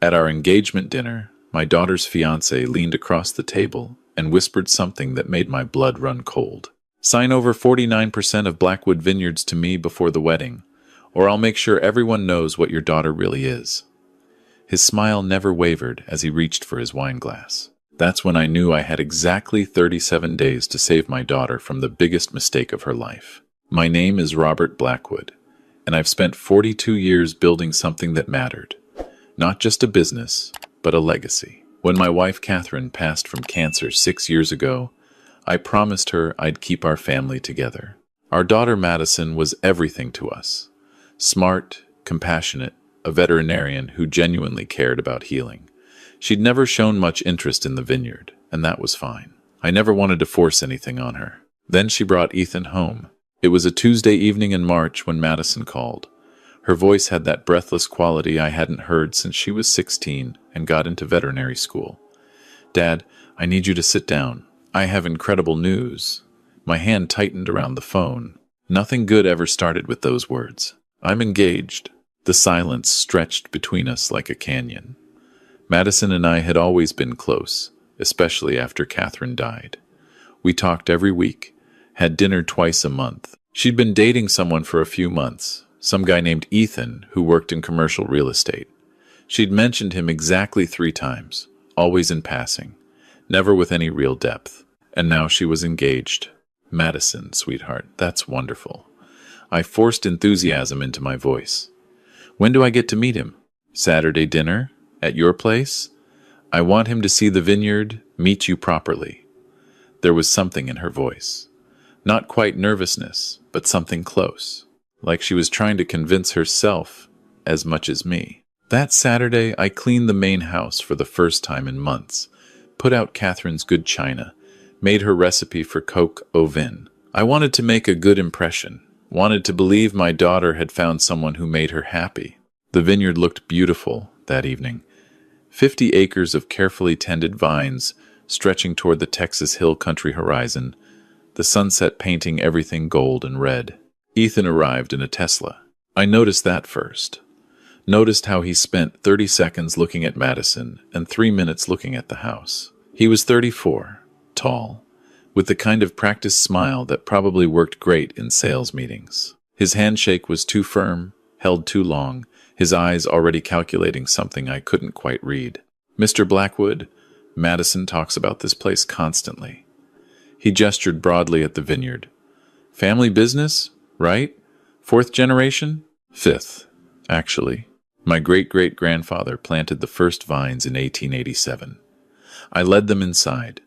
At our engagement dinner, my daughter's fiancé leaned across the table and whispered something that made my blood run cold. "Sign over 49% of Blackwood Vineyards to me before the wedding, or I'll make sure everyone knows what your daughter really is." His smile never wavered as he reached for his wine glass. That's when I knew I had exactly 37 days to save my daughter from the biggest mistake of her life. My name is Robert Blackwood, and I've spent 42 years building something that mattered. Not just a business, but a legacy. When my wife Catherine passed from cancer 6 years ago, I promised her I'd keep our family together. Our daughter Madison was everything to us. Smart, compassionate, a veterinarian who genuinely cared about healing. She'd never shown much interest in the vineyard, and that was fine. I never wanted to force anything on her. Then she brought Ethan home. It was a Tuesday evening in March when Madison called. Her voice had that breathless quality I hadn't heard since she was 16 and got into veterinary school. "Dad, I need you to sit down. I have incredible news." My hand tightened around the phone. Nothing good ever started with those words. "I'm engaged." The silence stretched between us like a canyon. Madison and I had always been close, especially after Catherine died. We talked every week, had dinner twice a month. She'd been dating someone for a few months, some guy named Ethan who worked in commercial real estate. She'd mentioned him exactly 3 times, always in passing, never with any real depth. And now she was engaged. "Madison, sweetheart, that's wonderful." I forced enthusiasm into my voice. "When do I get to meet him? Saturday dinner? At your place? I want him to see the vineyard, meet you properly." There was something in her voice. Not quite nervousness, but something close. Like she was trying to convince herself as much as me. That Saturday, I cleaned the main house for the first time in months, put out Catherine's good china, made her recipe for coq au vin. I wanted to make a good impression, wanted to believe my daughter had found someone who made her happy. The vineyard looked beautiful that evening. 50 acres of carefully tended vines stretching toward the Texas Hill Country horizon, the sunset painting everything gold and red. Ethan arrived in a Tesla. I noticed that first. Noticed how he spent 30 seconds looking at Madison and 3 minutes looking at the house. He was 34, tall, with the kind of practiced smile that probably worked great in sales meetings. His handshake was too firm, held too long, his eyes already calculating something I couldn't quite read. "Mr. Blackwood, Madison talks about this place constantly." He gestured broadly at the vineyard. "Family business, right? 4th generation? 5th, actually. My great-great-grandfather planted the first vines in 1887. I led them inside,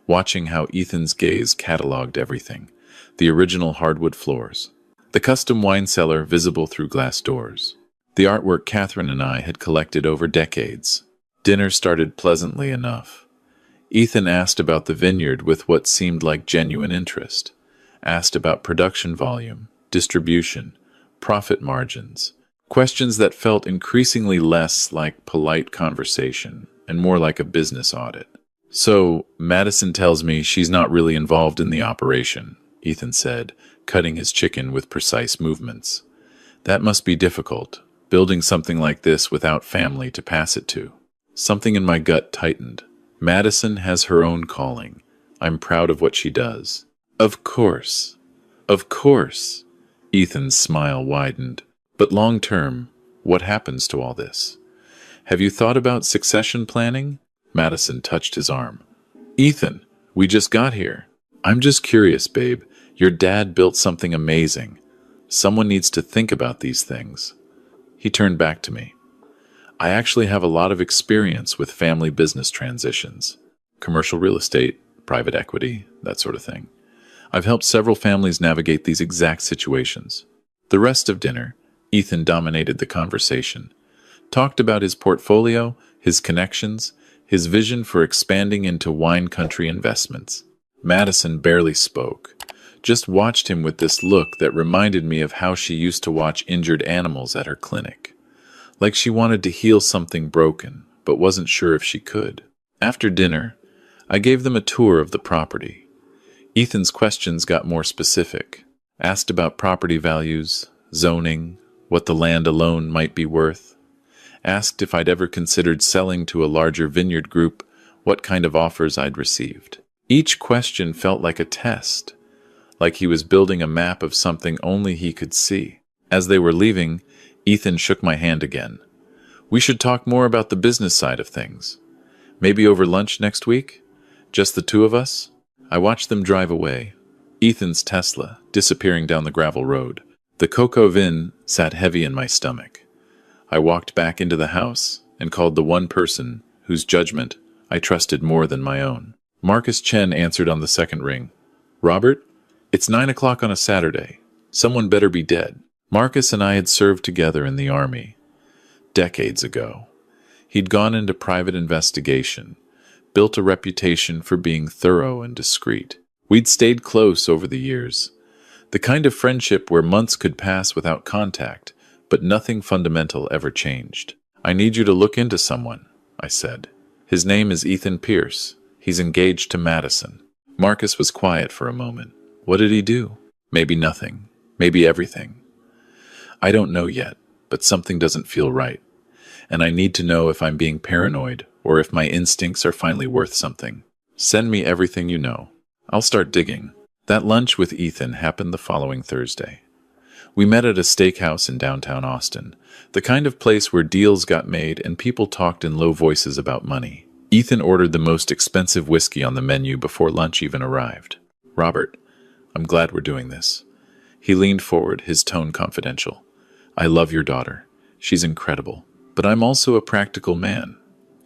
watching how Ethan's gaze cataloged everything. The original hardwood floors. The custom wine cellar visible through glass doors. The artwork Catherine and I had collected over decades. Dinner started pleasantly enough. Ethan asked about the vineyard with what seemed like genuine interest. Asked about production volume, distribution, profit margins. Questions that felt increasingly less like polite conversation and more like a business audit. "So, Madison tells me she's not really involved in the operation," Ethan said, cutting his chicken with precise movements. "That must be difficult, building something like this without family to pass it to." Something in my gut tightened. Madison has her own calling. I'm proud of what she does. Of course. Of course. Ethan's smile widened. But long term, what happens to all this? Have you thought about succession planning? Madison touched his arm. "Ethan, we just got here." "I'm just curious, babe. Your dad built something amazing. Someone needs to think about these things." He turned back to me. "I actually have a lot of experience with family business transitions. Commercial real estate, private equity, that sort of thing. I've helped several families navigate these exact situations." The rest of dinner, Ethan dominated the conversation. Talked about his portfolio, his connections, his vision for expanding into wine country investments. Madison barely spoke. Just watched him with this look that reminded me of how she used to watch injured animals at her clinic. Like she wanted to heal something broken, but wasn't sure if she could. After dinner, I gave them a tour of the property. Ethan's questions got more specific. Asked about property values, zoning, what the land alone might be worth. asked if I'd ever considered selling to a larger vineyard group, what kind of offers I'd received. Each question felt like a test, like he was building a map of something only he could see. As they were leaving, Ethan shook my hand again. We should talk more about the business side of things. Maybe over lunch next week? Just the two of us? I watched them drive away, Ethan's Tesla disappearing down the gravel road. The cocoa vin sat heavy in my stomach. I walked back into the house and called the one person whose judgment I trusted more than my own. Marcus Chen answered on the second ring. Robert, it's 9 o'clock on a Saturday. Someone better be dead. Marcus and I had served together in the army. Decades ago. He'd gone into private investigation, built a reputation for being thorough and discreet. We'd stayed close over the years. The kind of friendship where months could pass without contact, but nothing fundamental ever changed. I need you to look into someone, I said. His name is Ethan Pierce. He's engaged to Madison. Marcus was quiet for a moment. What did he do? Maybe nothing. Maybe everything. I don't know yet, but something doesn't feel right. And I need to know if I'm being paranoid or if my instincts are finally worth something. Send me everything you know. I'll start digging. That lunch with Ethan happened the following Thursday. We met at a steakhouse in downtown Austin, the kind of place where deals got made and people talked in low voices about money. Ethan ordered the most expensive whiskey on the menu before lunch even arrived. Robert, I'm glad we're doing this. He leaned forward, his tone confidential. I love your daughter. She's incredible. But I'm also a practical man,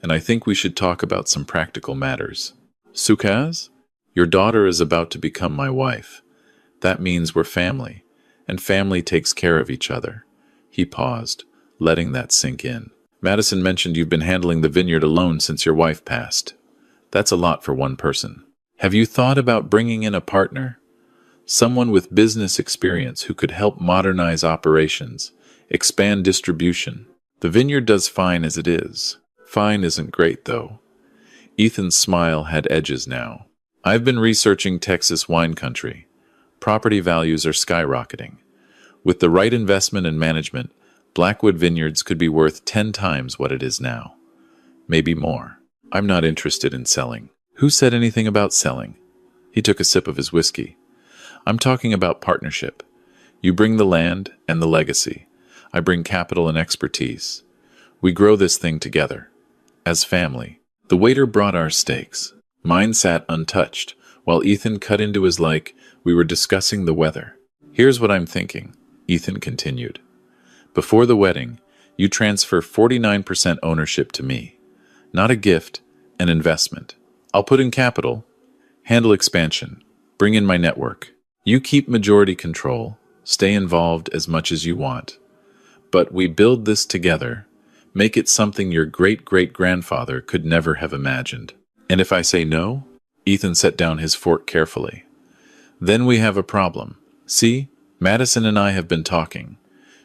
and I think we should talk about some practical matters. Sukaz, your daughter is about to become my wife. That means we're family, and family takes care of each other. He paused, letting that sink in. Madison mentioned you've been handling the vineyard alone since your wife passed. That's a lot for one person. Have you thought about bringing in a partner? Someone with business experience who could help modernize operations, expand distribution. The vineyard does fine as it is. Fine isn't great, though. Ethan's smile had edges now. I've been researching Texas wine country. Property values are skyrocketing. With the right investment and management, Blackwood Vineyards could be worth 10 times what it is now. Maybe more. I'm not interested in selling. Who said anything about selling? He took a sip of his whiskey. I'm talking about partnership. You bring the land and the legacy. I bring capital and expertise. We grow this thing together. As family. The waiter brought our steaks. Mine sat untouched, while Ethan cut into his like we were discussing the weather. Here's what I'm thinking, Ethan continued. Before the wedding, you transfer 49% ownership to me. Not a gift, an investment. I'll put in capital, handle expansion, bring in my network. You keep majority control, stay involved as much as you want. But we build this together, make it something your great-great-grandfather could never have imagined. And if I say no? Ethan set down his fork carefully. Then we have a problem. See, Madison and I have been talking.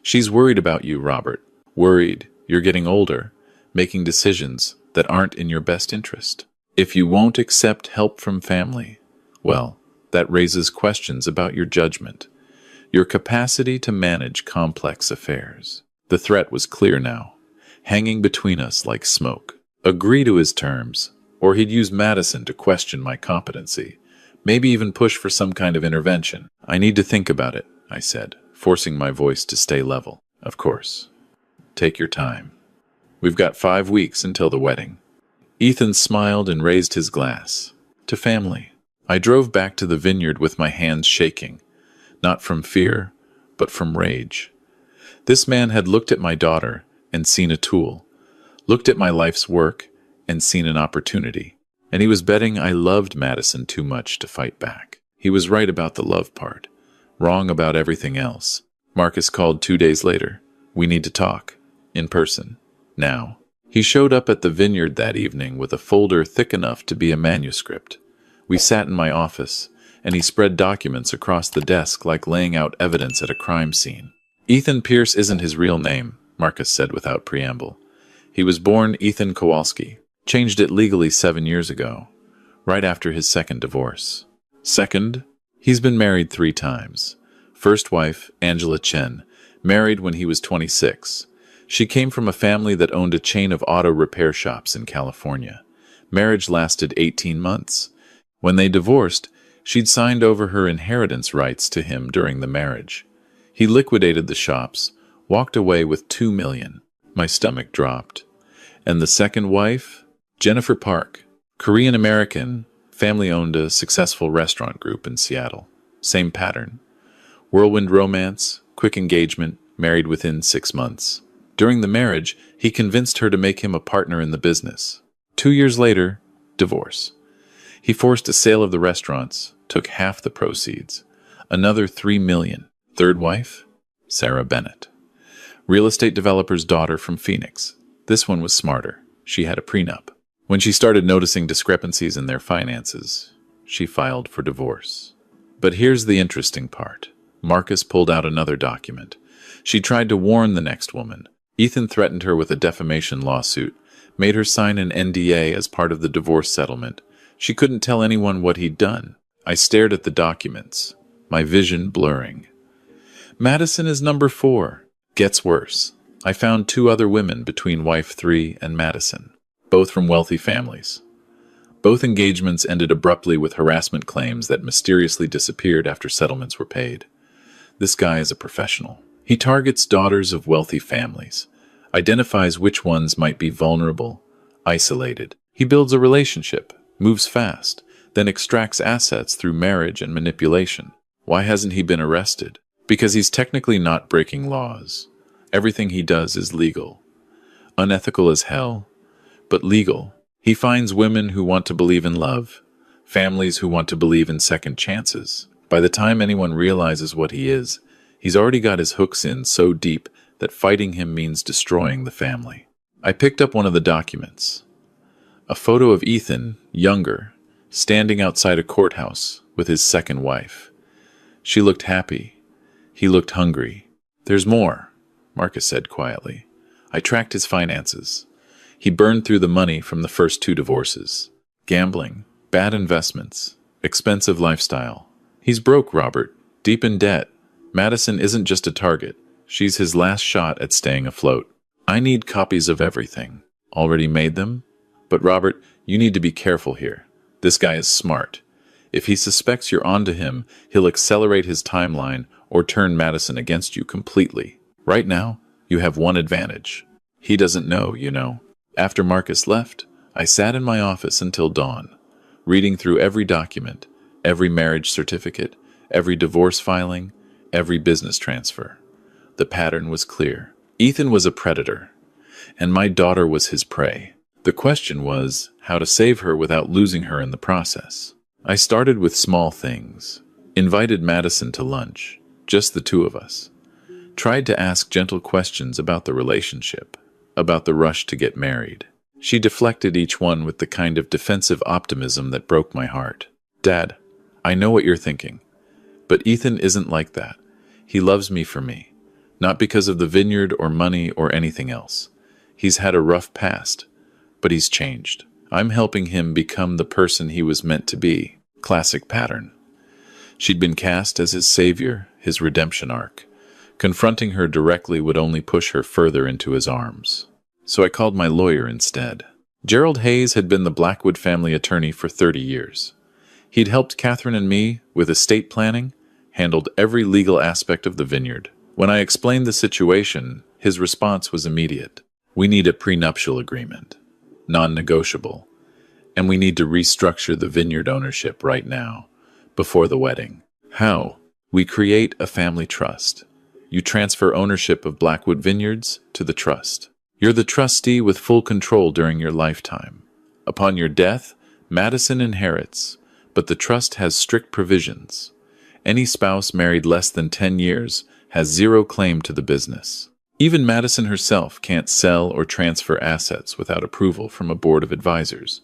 She's worried about you, Robert. Worried you're getting older, making decisions that aren't in your best interest. If you won't accept help from family, well, that raises questions about your judgment. Your capacity to manage complex affairs. The threat was clear now, hanging between us like smoke. Agree to his terms, or he'd use Madison to question my competency, maybe even push for some kind of intervention. I need to think about it, I said, forcing my voice to stay level. Of course. Take your time. We've got 5 weeks until the wedding. Ethan smiled and raised his glass. To family. I drove back to the vineyard with my hands shaking. Not from fear, but from rage. This man had looked at my daughter and seen a tool, looked at my life's work and seen an opportunity, and he was betting I loved Madison too much to fight back. He was right about the love part, wrong about everything else. Marcus called 2 days later. We need to talk, in person, now. He showed up at the vineyard that evening with a folder thick enough to be a manuscript. We sat in my office, and he spread documents across the desk like laying out evidence at a crime scene. Ethan Pierce isn't his real name, Marcus said without preamble. He was born Ethan Kowalski, changed it legally 7 years ago, right after his second divorce. Second? He's been married 3 times. First wife, Angela Chen, married when he was 26. She came from a family that owned a chain of auto repair shops in California. Marriage lasted 18 months. When they divorced, she'd signed over her inheritance rights to him during the marriage. He liquidated the shops, walked away with $2 million. My stomach dropped. And the second wife? Jennifer Park, Korean-American, family owned a successful restaurant group in Seattle. Same pattern. Whirlwind romance, quick engagement, married within 6 months. During the marriage, he convinced her to make him a partner in the business. 2 years later, divorce. He forced a sale of the restaurants, took half the proceeds. Another $3 million. Third wife? Sarah Bennett. Real estate developer's daughter from Phoenix. This one was smarter. She had a prenup. When she started noticing discrepancies in their finances, she filed for divorce. But here's the interesting part. Marcus pulled out another document. She tried to warn the next woman. Ethan threatened her with a defamation lawsuit, made her sign an NDA as part of the divorce settlement. She couldn't tell anyone what he'd done. I stared at the documents, my vision blurring. Madison is number 4. Gets worse. I found 2 other women between wife 3 and Madison, both from wealthy families. Both engagements ended abruptly with harassment claims that mysteriously disappeared after settlements were paid. This guy is a professional. He targets daughters of wealthy families, identifies which ones might be vulnerable, isolated. He builds a relationship, moves fast, then extracts assets through marriage and manipulation. Why hasn't he been arrested? Because he's technically not breaking laws. Everything he does is legal. Unethical as hell, but legal. He finds women who want to believe in love, families who want to believe in second chances. By the time anyone realizes what he is, he's already got his hooks in so deep that fighting him means destroying the family. I picked up one of the documents. A photo of Ethan, younger, standing outside a courthouse with his second wife. She looked happy. He looked hungry. There's more, Marcus said quietly. I tracked his finances. He burned through the money from the first 2 divorces. Gambling, bad investments, expensive lifestyle. He's broke, Robert, deep in debt. Madison isn't just a target. She's his last shot at staying afloat. I need copies of everything. Already made them? But Robert, you need to be careful here. This guy is smart. If he suspects you're onto him, he'll accelerate his timeline or turn Madison against you completely. Right now, you have one advantage. He doesn't know, you know. After Marcus left, I sat in my office until dawn, reading through every document, every marriage certificate, every divorce filing, every business transfer. The pattern was clear. Ethan was a predator, and my daughter was his prey. The question was how to save her without losing her in the process. I started with small things. Invited Madison to lunch, just the 2 of us. Tried to ask gentle questions about the relationship, about the rush to get married. She deflected each one with the kind of defensive optimism that broke my heart. Dad, I know what you're thinking, but Ethan isn't like that. He loves me for me, not because of the vineyard or money or anything else. He's had a rough past, but he's changed. I'm helping him become the person he was meant to be. Classic pattern. She'd been cast as his savior, his redemption arc. Confronting her directly would only push her further into his arms. So I called my lawyer instead. Gerald Hayes had been the Blackwood family attorney for 30 years. He'd helped Catherine and me with estate planning, handled every legal aspect of the vineyard. When I explained the situation, his response was immediate. We need a prenuptial agreement, non-negotiable, and we need to restructure the vineyard ownership right now, before the wedding. How? We create a family trust. You transfer ownership of Blackwood Vineyards to the trust. You're the trustee with full control during your lifetime. Upon your death, Madison inherits, but the trust has strict provisions. Any spouse married less than 10 years has 0 claim to the business. Even Madison herself can't sell or transfer assets without approval from a board of advisors,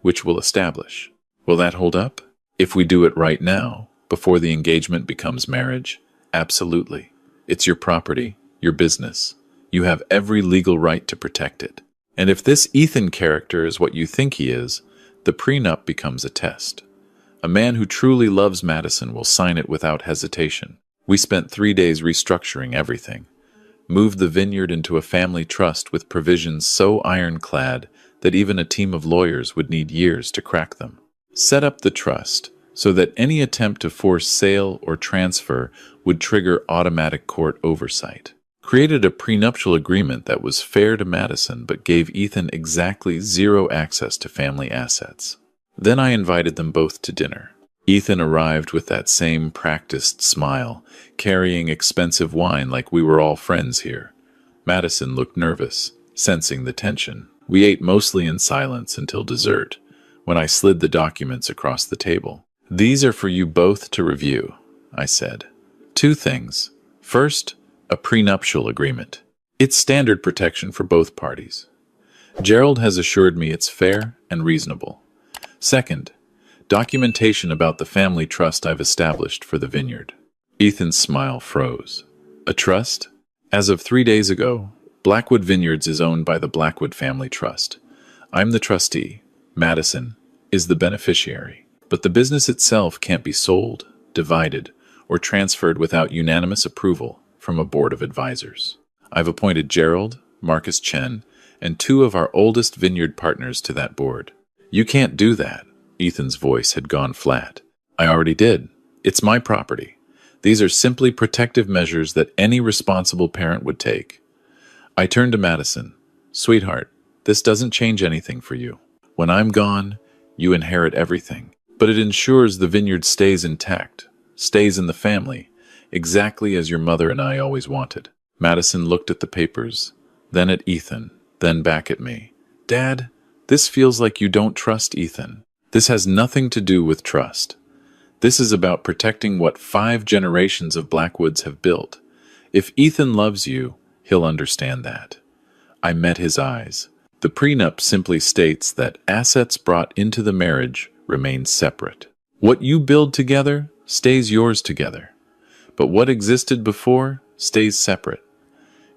which will establish. Will that hold up? If we do it right now, before the engagement becomes marriage, absolutely. It's your property, your business. You have every legal right to protect it. And if this Ethan character is what you think he is, the prenup becomes a test. A man who truly loves Madison will sign it without hesitation. We spent 3 days restructuring everything. Move the vineyard into a family trust with provisions so ironclad that even a team of lawyers would need years to crack them. Set up the trust so that any attempt to force sale or transfer would trigger automatic court oversight. Created a prenuptial agreement that was fair to Madison but gave Ethan exactly zero access to family assets. Then I invited them both to dinner. Ethan arrived with that same practiced smile, carrying expensive wine like we were all friends here. Madison looked nervous, sensing the tension. We ate mostly in silence until dessert, when I slid the documents across the table. "These are for you both to review," I said. "Two things. First, a prenuptial agreement. It's standard protection for both parties. Gerald has assured me it's fair and reasonable. Second, documentation about the family trust I've established for the vineyard." Ethan's smile froze. "A trust? As of 3 days ago, Blackwood Vineyards is owned by the Blackwood Family Trust. I'm the trustee. Madison is the beneficiary. But the business itself can't be sold, divided, or transferred without unanimous approval from a board of advisors. I've appointed Gerald, Marcus Chen, and 2 of our oldest vineyard partners to that board." "You can't do that." Ethan's voice had gone flat. "I already did. It's my property. These are simply protective measures that any responsible parent would take." I turned to Madison. "Sweetheart, this doesn't change anything for you. When I'm gone, you inherit everything. But it ensures the vineyard stays intact, stays in the family, exactly as your mother and I always wanted." Madison looked at the papers, then at Ethan, then back at me. "Dad, this feels like you don't trust Ethan." "This has nothing to do with trust. This is about protecting what 5 generations of Blackwoods have built. If Ethan loves you, he'll understand that." I met his eyes. "The prenup simply states that assets brought into the marriage remain separate. What you build together stays yours together. But what existed before stays separate.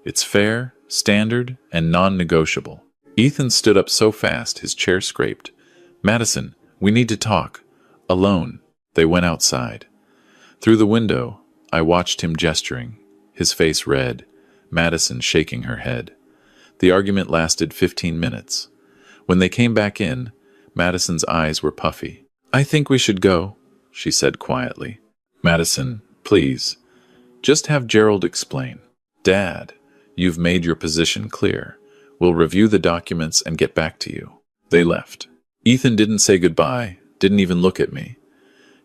It's fair, standard, and non-negotiable." Ethan stood up so fast his chair scraped. "Madison, we need to talk. Alone." They went outside. Through the window, I watched him gesturing, his face red, Madison shaking her head. The argument lasted 15 minutes. When they came back in, Madison's eyes were puffy. "I think we should go," she said quietly. "Madison, please, just have Gerald explain." "Dad, you've made your position clear. We'll review the documents and get back to you." They left. Ethan didn't say goodbye, didn't even look at me.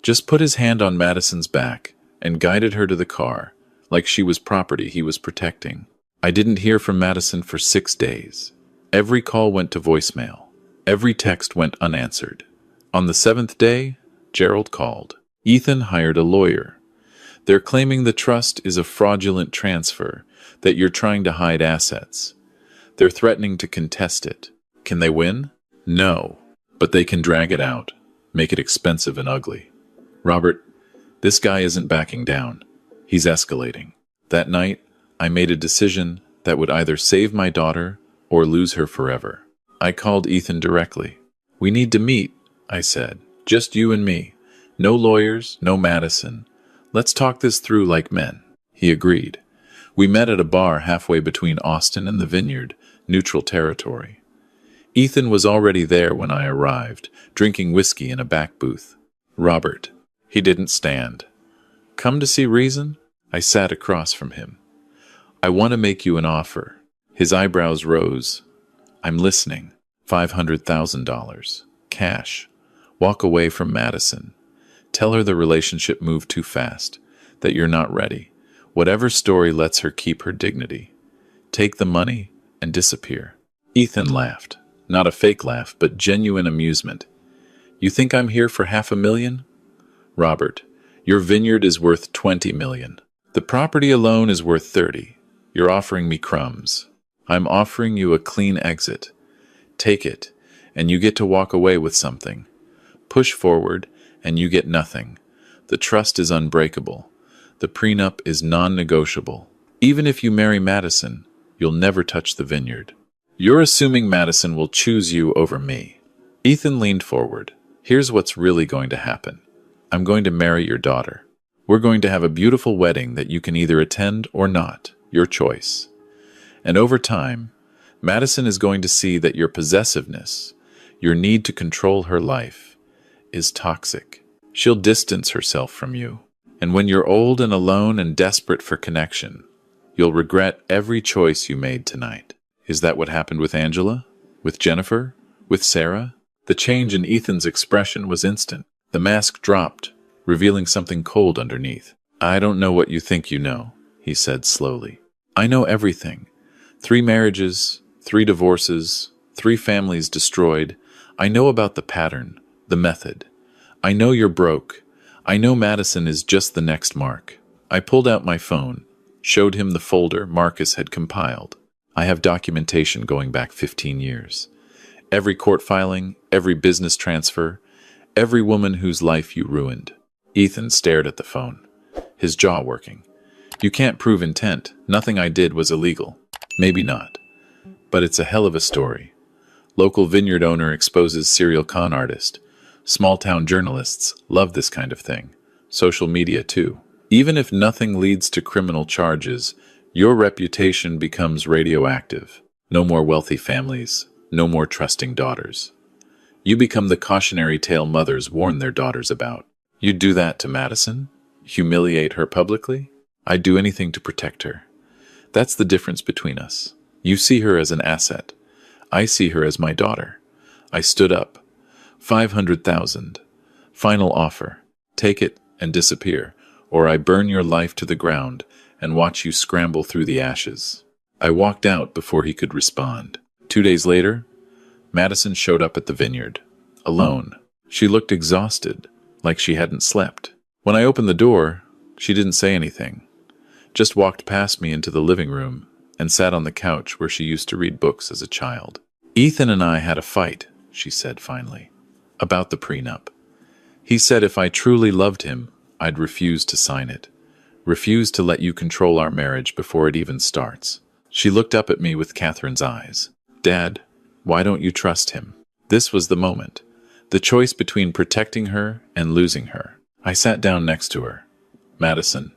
Just put his hand on Madison's back and guided her to the car, like she was property he was protecting. I didn't hear from Madison for 6 days. Every call went to voicemail. Every text went unanswered. On the 7th day, Gerald called. Ethan hired a lawyer. "They're claiming the trust is a fraudulent transfer, that you're trying to hide assets. They're threatening to contest it. Can they win? No, but they can drag it out, make it expensive and ugly. Robert, this guy isn't backing down. He's escalating." That night, I made a decision that would either save my daughter or lose her forever. I called Ethan directly. "We need to meet," I said. "Just you and me. No lawyers, no Madison. Let's talk this through like men." He agreed. We met at a bar halfway between Austin and the vineyard, neutral territory. Ethan was already there when I arrived, drinking whiskey in a back booth. "Robert." He didn't stand. "Come to see reason?" I sat across from him. "I want to make you an offer." His eyebrows rose. "I'm listening. $500,000. Cash. Walk away from Madison. Tell her the relationship moved too fast, that you're not ready. Whatever story lets her keep her dignity. Take the money and disappear." Ethan laughed. Not a fake laugh, but genuine amusement. "You think I'm here for $500,000? Robert, your vineyard is worth $20 million. The property alone is worth 30. You're offering me crumbs. I'm offering you a clean exit. Take it, and you get to walk away with something. Push forward, and you get nothing. The trust is unbreakable. The prenup is non-negotiable. Even if you marry Madison, you'll never touch the vineyard. You're assuming Madison will choose you over me." Ethan leaned forward. "Here's what's really going to happen. I'm going to marry your daughter. We're going to have a beautiful wedding that you can either attend or not, your choice. And over time, Madison is going to see that your possessiveness, your need to control her life, is toxic. She'll distance herself from you. And when you're old and alone and desperate for connection, you'll regret every choice you made tonight. Is that what happened with Angela? With Jennifer? With Sarah? The change in Ethan's expression was instant. The mask dropped, revealing something cold underneath. I don't know what you think you know, he said slowly. I know everything. 3 marriages, 3 divorces, 3 families destroyed. I know about the pattern, the method. I know you're broke. I know Madison is just the next Mark. I pulled out my phone, showed him the folder Marcus had compiled. I have documentation going back 15 years. Every court filing, every business transfer, every woman whose life you ruined. Ethan stared at the phone, his jaw working. You can't prove intent. Nothing I did was illegal. Maybe not. But it's a hell of a story. Local vineyard owner exposes serial con artist. Small-town journalists love this kind of thing. Social media, too. Even if nothing leads to criminal charges, your reputation becomes radioactive. No more wealthy families. No more trusting daughters. You become the cautionary tale mothers warn their daughters about. You'd do that to Madison? Humiliate her publicly? I'd do anything to protect her. That's the difference between us. You see her as an asset. I see her as my daughter. I stood up. 500,000. Final offer. Take it and disappear, or I burn your life to the ground and watch you scramble through the ashes. I walked out before he could respond. 2 days later, Madison showed up at the vineyard. Alone. She looked exhausted, like she hadn't slept. When I opened the door, she didn't say anything. Just walked past me into the living room and sat on the couch where she used to read books as a child. Ethan and I had a fight, she said finally, about the prenup. He said if I truly loved him, I'd refuse to sign it. Refuse to let you control our marriage before it even starts. She looked up at me with Catherine's eyes. Dad, why don't you trust him? This was the moment. The choice between protecting her and losing her. I sat down next to her. Madison,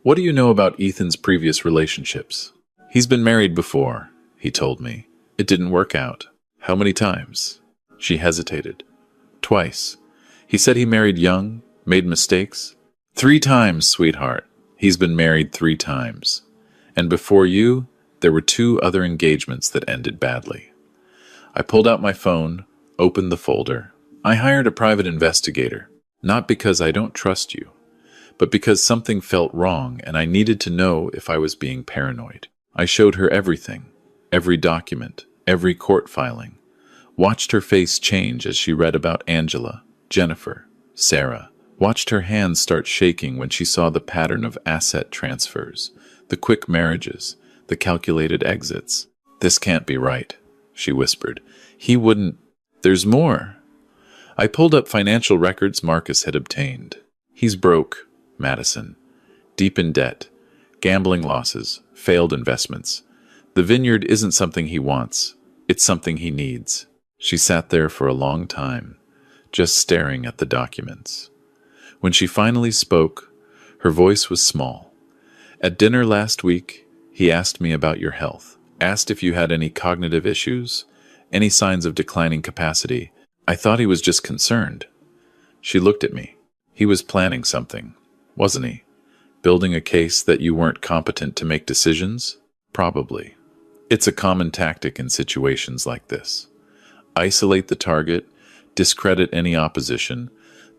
what do you know about Ethan's previous relationships? He's been married before, he told me. It didn't work out. How many times? She hesitated. Twice. He said he married young, made mistakes. 3 times, sweetheart. He's been married 3 times. And before you, there were 2 other engagements that ended badly. I pulled out my phone, opened the folder. I hired a private investigator, not because I don't trust you, but because something felt wrong and I needed to know if I was being paranoid. I showed her everything, every document, every court filing. Watched her face change as she read about Angela, Jennifer, Sarah. Watched her hands start shaking when she saw the pattern of asset transfers, the quick marriages, the calculated exits. This can't be right, she whispered. He wouldn't. There's more. I pulled up financial records Marcus had obtained. He's broke, Madison. Deep in debt. Gambling losses. Failed investments. The vineyard isn't something he wants. It's something he needs. She sat there for a long time, just staring at the documents. When she finally spoke, her voice was small. At dinner last week, he asked me about your health. Asked if you had any cognitive issues, any signs of declining capacity. I thought he was just concerned. She looked at me. He was planning something, wasn't he? Building a case that you weren't competent to make decisions? Probably. It's a common tactic in situations like this. Isolate the target, discredit any opposition,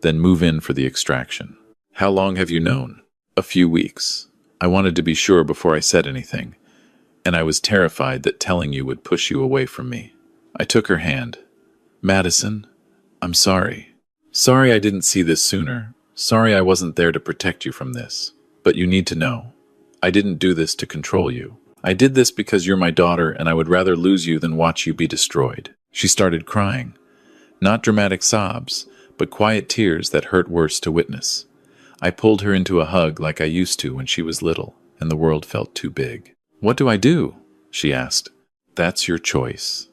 then move in for the extraction. How long have you known? A few weeks. I wanted to be sure before I said anything, and I was terrified that telling you would push you away from me. I took her hand. Madison, I'm sorry. Sorry I didn't see this sooner. Sorry I wasn't there to protect you from this. But you need to know, I didn't do this to control you. I did this because you're my daughter and I would rather lose you than watch you be destroyed. She started crying. Not dramatic sobs, but quiet tears that hurt worse to witness. I pulled her into a hug like I used to when she was little, and the world felt too big. What do I do? She asked. That's your choice.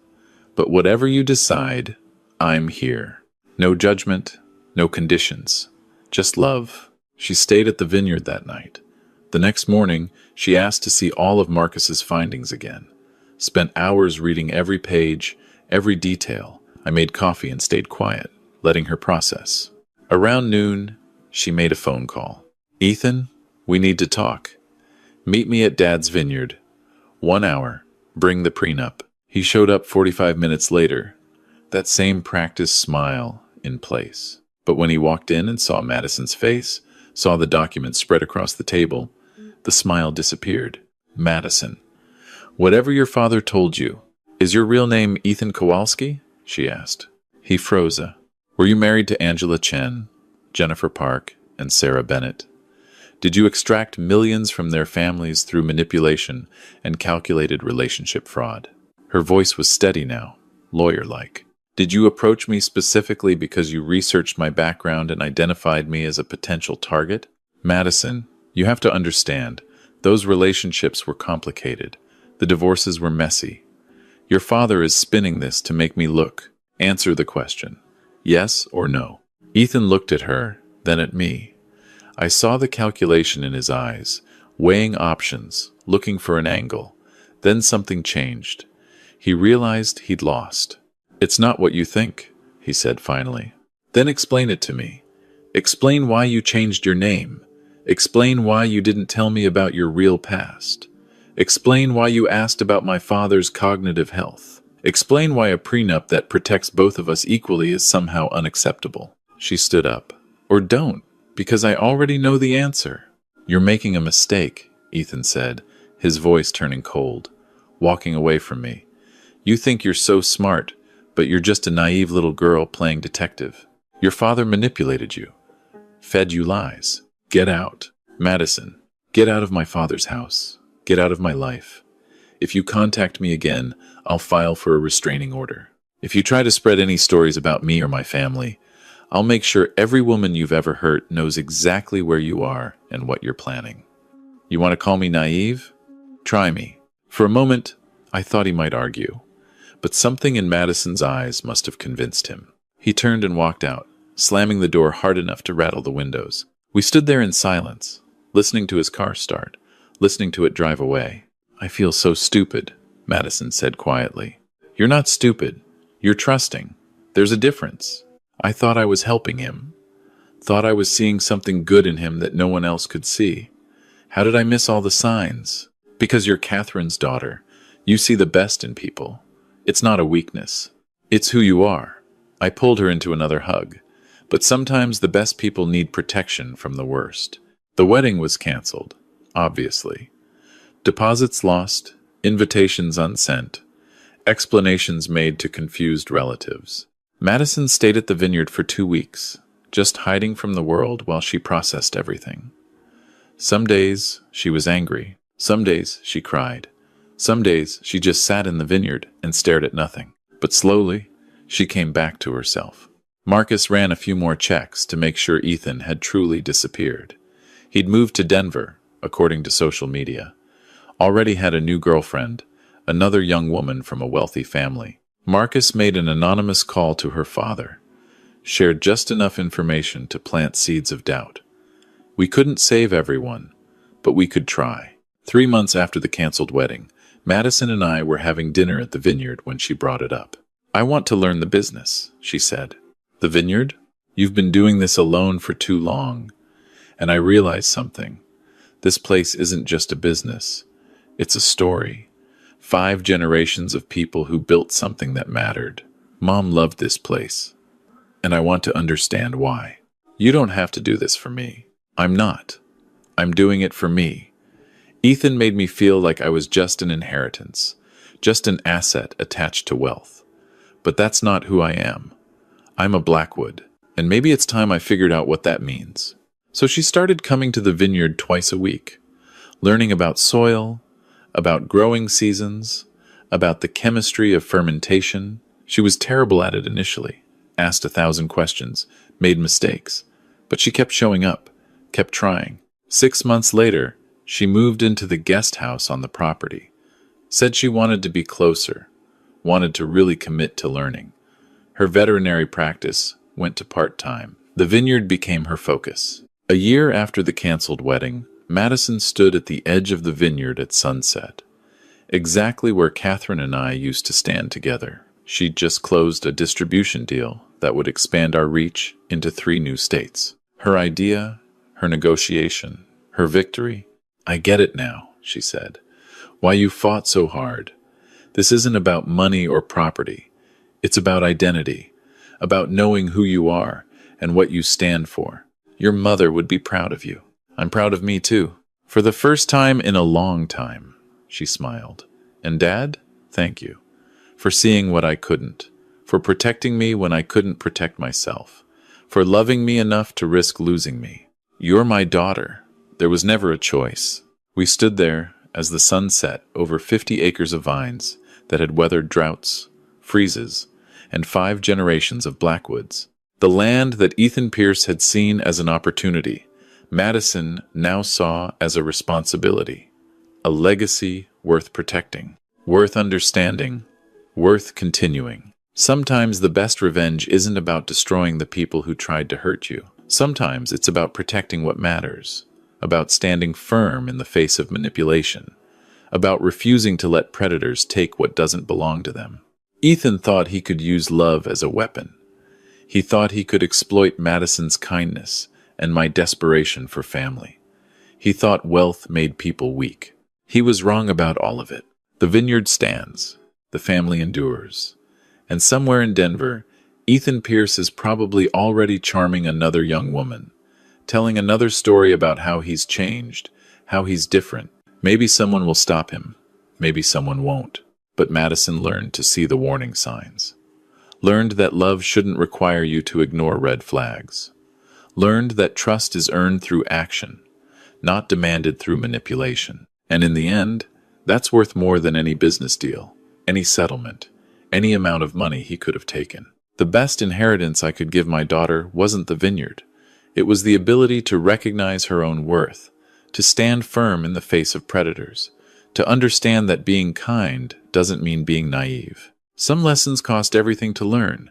But whatever you decide, I'm here. No judgment, no conditions. Just love. She stayed at the vineyard that night. The next morning, she asked to see all of Marcus's findings again. Spent hours reading every page, every detail. I made coffee and stayed quiet, letting her process. Around noon, she made a phone call. "Ethan, we need to talk. Meet me at Dad's vineyard. 1 hour. Bring the prenup." He showed up 45 minutes later, that same practiced smile in place. But when he walked in and saw Madison's face, saw the document spread across the table, the smile disappeared. "Madison, whatever your father told you, is your real name Ethan Kowalski?" she asked. He froze. "Were you married to Angela Chen, Jennifer Park, and Sarah Bennett? Did you extract millions from their families through manipulation and calculated relationship fraud?" Her voice was steady now, lawyer-like. "Did you approach me specifically because you researched my background and identified me as a potential target?" "Madison, you have to understand, those relationships were complicated. The divorces were messy. Your father is spinning this to make me look. Answer the question. Yes or no?" Ethan looked at her, then at me. I saw the calculation in his eyes, weighing options, looking for an angle. Then something changed. He realized he'd lost. "It's not what you think," he said finally. "Then explain it to me. Explain why you changed your name. Explain why you didn't tell me about your real past. Explain why you asked about my father's cognitive health. Explain why a prenup that protects both of us equally is somehow unacceptable." She stood up. "Or don't, because I already know the answer." "You're making a mistake," Ethan said, his voice turning cold, walking away from me. "You think you're so smart, but you're just a naive little girl playing detective. Your father manipulated you, fed you lies. Get out. Madison, get out of my father's house. Get out of my life. If you contact me again, I'll file for a restraining order. If you try to spread any stories about me or my family, I'll make sure every woman you've ever hurt knows exactly where you are and what you're planning. You want to call me naive? Try me." For a moment, I thought he might argue, but something in Madison's eyes must have convinced him. He turned and walked out, slamming the door hard enough to rattle the windows. We stood there in silence, listening to his car start, listening to it drive away. "I feel so stupid," Madison said quietly. "You're not stupid. You're trusting. There's a difference. I thought I was helping him. Thought I was seeing something good in him that no one else could see. How did I miss all the signs? Because you're Catherine's daughter. You see the best in people. It's not a weakness. It's who you are." I pulled her into another hug. But sometimes the best people need protection from the worst. The wedding was canceled, obviously. Deposits lost, invitations unsent, explanations made to confused relatives. Madison stayed at the vineyard for 2 weeks, just hiding from the world while she processed everything. Some days she was angry. Some days she cried. Some days she just sat in the vineyard and stared at nothing. But slowly, she came back to herself. Marcus ran a few more checks to make sure Ethan had truly disappeared. He'd moved to Denver, according to social media. Already had a new girlfriend, another young woman from a wealthy family. Marcus made an anonymous call to her father, shared just enough information to plant seeds of doubt. We couldn't save everyone, but we could try. 3 months after the canceled wedding, Madison and I were having dinner at the vineyard when she brought it up. "I want to learn the business," she said. "The vineyard? You've been doing this alone for too long." And I realized something. This place isn't just a business. It's a story. 5 generations of people who built something that mattered. Mom loved this place, and I want to understand why. You don't have to do this for me. I'm not. I'm doing it for me. Ethan made me feel like I was just an inheritance, just an asset attached to wealth. But that's not who I am. I'm a Blackwood, and maybe it's time I figured out what that means. So she started coming to the vineyard twice a week, learning about soil, about growing seasons, about the chemistry of fermentation. She was terrible at it initially, asked 1,000 questions, made mistakes, but she kept showing up, kept trying. 6 months later, she moved into the guest house on the property, said she wanted to be closer, wanted to really commit to learning. Her veterinary practice went to part-time. The vineyard became her focus. A year after the canceled wedding, Madison stood at the edge of the vineyard at sunset. exactly where Catherine and I used to stand together. She'd just closed a distribution deal that would expand our reach into 3 new states. Her idea, her negotiation, her victory. "I get it now," she said. "Why you fought so hard. This isn't about money or property. It's about identity, about knowing who you are and what you stand for. Your mother would be proud of you. I'm proud of me too. For the first time in a long time," she smiled. "And Dad, thank you. For seeing what I couldn't. For protecting me when I couldn't protect myself. For loving me enough to risk losing me. You're my daughter. There was never a choice." We stood there as the sun set over 50 acres of vines that had weathered droughts, freezes, and 5 generations of Blackwoods. The land that Ethan Pierce had seen as an opportunity, Madison now saw as a responsibility, a legacy worth protecting, worth understanding, worth continuing. Sometimes the best revenge isn't about destroying the people who tried to hurt you. Sometimes it's about protecting what matters, about standing firm in the face of manipulation, about refusing to let predators take what doesn't belong to them. Ethan thought he could use love as a weapon. He thought he could exploit Madison's kindness and my desperation for family. He thought wealth made people weak. He was wrong about all of it. The vineyard stands. The family endures. And somewhere in Denver, Ethan Pierce is probably already charming another young woman, telling another story about how he's changed, how he's different. Maybe someone will stop him. Maybe someone won't. But Madison learned to see the warning signs. Learned that love shouldn't require you to ignore red flags. Learned that trust is earned through action, not demanded through manipulation. And in the end, that's worth more than any business deal, any settlement, any amount of money he could have taken. The best inheritance I could give my daughter wasn't the vineyard. It was the ability to recognize her own worth, to stand firm in the face of predators, to understand that being kind doesn't mean being naive. Some lessons cost everything to learn.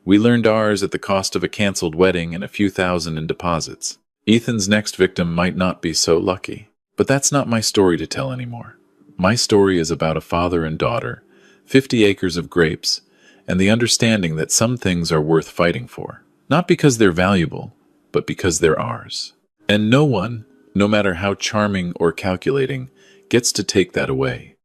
We learned ours at the cost of a canceled wedding and a few thousand in deposits. Ethan's next victim might not be so lucky. But that's not my story to tell anymore. My story is about a father and daughter, 50 acres of grapes, and the understanding that some things are worth fighting for. Not because they're valuable, but because they're ours. And no one, no matter how charming or calculating, gets to take that away.